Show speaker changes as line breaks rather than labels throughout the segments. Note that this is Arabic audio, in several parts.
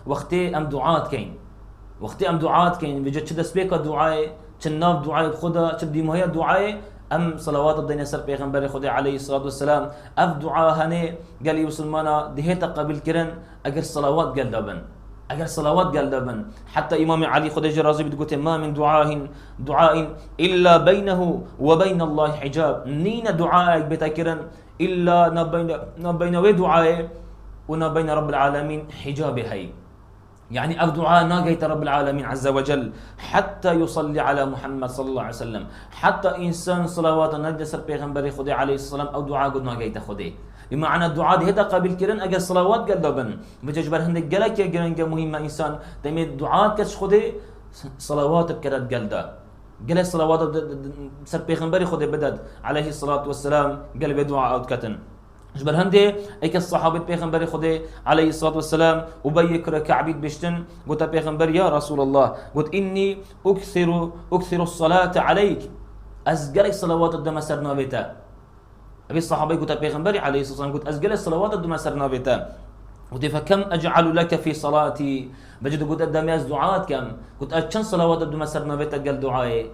وقتی ام دعات کین، وقتی ام دعات کین بجد چه دست بیک دعای، چه ناف دعای خدا، چه دیمهای دعای ام صلوات الدين سر پیغمبر خدا عليه الصلاة والسلام اف دعا هنه قال مسلمانا دهيتا قبل كرن اگر صلوات قال دبن، اگر صلوات قال دبن. حتى امام علي خدا جرازي بتقول ما من دعاء الا بينه وبين الله حجاب، نين دعاء بتكرن الا نبين ودعاء ونبين رب العالمين حجاب هي. يعني أدعاء ناقيت رب العالمين عز وجل حتى يصلي على محمد صلى الله عليه وسلم، حتى إنسان صلوات نجس البيغمبر خدي عليه الصلاة والسلام أو دعاء قد ناقيت خدي. بمعنى الدعاء هذا قبل كرن أجل صلوات قد دبن بتجبر هندك جلك يا جرنجة مهمة إنسان تمي دعاء كش خدي صلوات بكرت جلدا جل صلوات سر بيغمبر خدي بدد عليه الصلاة والسلام قلب دعاء أو كتن. جبر هندي ايك الصحابه پیغمبر خدا عليه الصلاه والسلام ابي كعبيد بشتن قلت پیغمبر يا رسول الله قلت اني اكثر الصلاه عليك ازقل صلوات الدم سرنا بيتا. ابي الصحابه قلت پیغمبر عليه الصلاه والسلام قلت ازقل الصلوات الدم سرنا بيتا. قلت فكم اجعل لك في صلاتي بجد قلت الدم دعاءات كم قلت اتشن صلوات الدم سرنا بيتا قال دعائي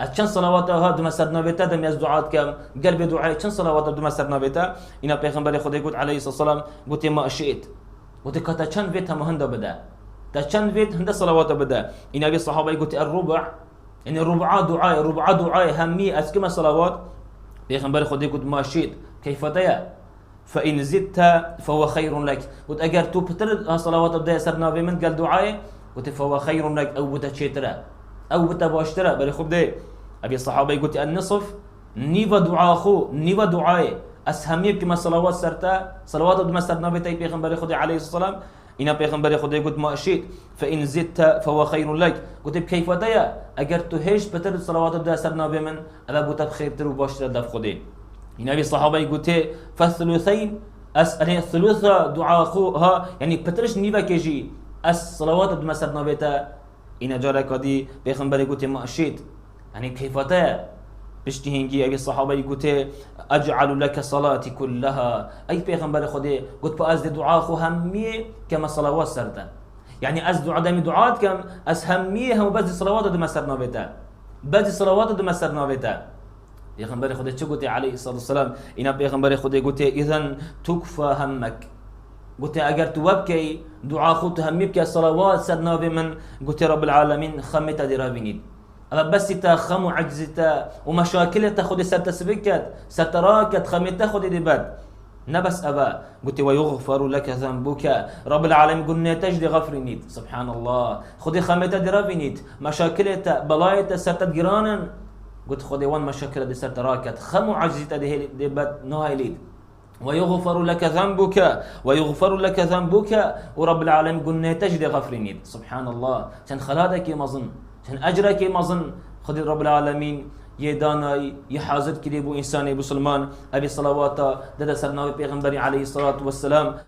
اتشن صلوات هاد مسرنا بيتا دم دعاءات كم قلب دعاء اتشن صلوات دم مسرنا بيتا. إن پیغمبر خدا قلت عليه الصلاة والسلام قلت ما شئت قلت كتا چند فيت هم هندا بدا تا چند فيت هندا صلوات بدا. إن أبي الصحابة قلت الربع إن الربع دعاء همي أسكما صلوات. پیغمبر خدا قلت ما شئت كيف تيا فإن زدت فهو خير لك قلت أجر تو بتر صلوات بدا سرنا بمن قال دعاء قلت فهو خير لك أو بتشيترا أو بتباشترا بري خب ده. أبي الصحابة قلت النصف نيفا دعاء أسهمي كما صلوات سرتا صلوات دم سرنا بتاي پیغمبر خدا عليه الصلاة والسلام. إن پیغمبر خدا قلت ما شئت فإن زدت فهو خير لك قلت كيف ديا أجر تهش بتر صلوات دم سرنا بمن أبا بوت بخير ترو باشترا دف خدا. إن أبي الصحابة قلت فالثلثين يعني الثلث دعاء ها يعني بترش نيفا كيجي الصلوات دم سرنا بتا. إن جارك دي پیغمبر قلت ما شئت يعني كيف تا بشتهنجي أبي الصحابة يقول أجعل لك صلاتي كلها أي پیغمبر خدا قلت بأز دعاء خو همية كما صلوات سرتا يعني أز دعاء كم أز همية هم بس صلوات دم سرنا بيتا بس صلوات دم سرنا بيتا. پیغمبر خدا چه قلت عليه الصلاة والسلام إن پیغمبر خدا قلت إذن تكفى همك قلت أجر توبكي دعاء خو تهميك صلوات سرنا بمن قلت رب العالمين خمت درابينيد أما بس تخم عجزتا ومشاكلتا خد ستسبكت ستراكت خمتا خد دبات نبس أبا قلت ويغفر لك ذنبك رب العالمين قلنا تجد غفر نيت سبحان الله خد خمتا درابي نيت مشاكلتا بلايتا ستتجرانا قلت خد وان مشاكل دي ستراكت خم عجزتا دبات نايليد ويغفر لك ذنبك ورب العالمين قلنا تجد غفر نيت سبحان الله كان خلادك مظن كان أجرك مظن خد رب العالمين يدانا يحاضر كده بو إنسان مسلمان أبي صلوات دادا سرنا بيغمبري عليه الصلاة والسلام.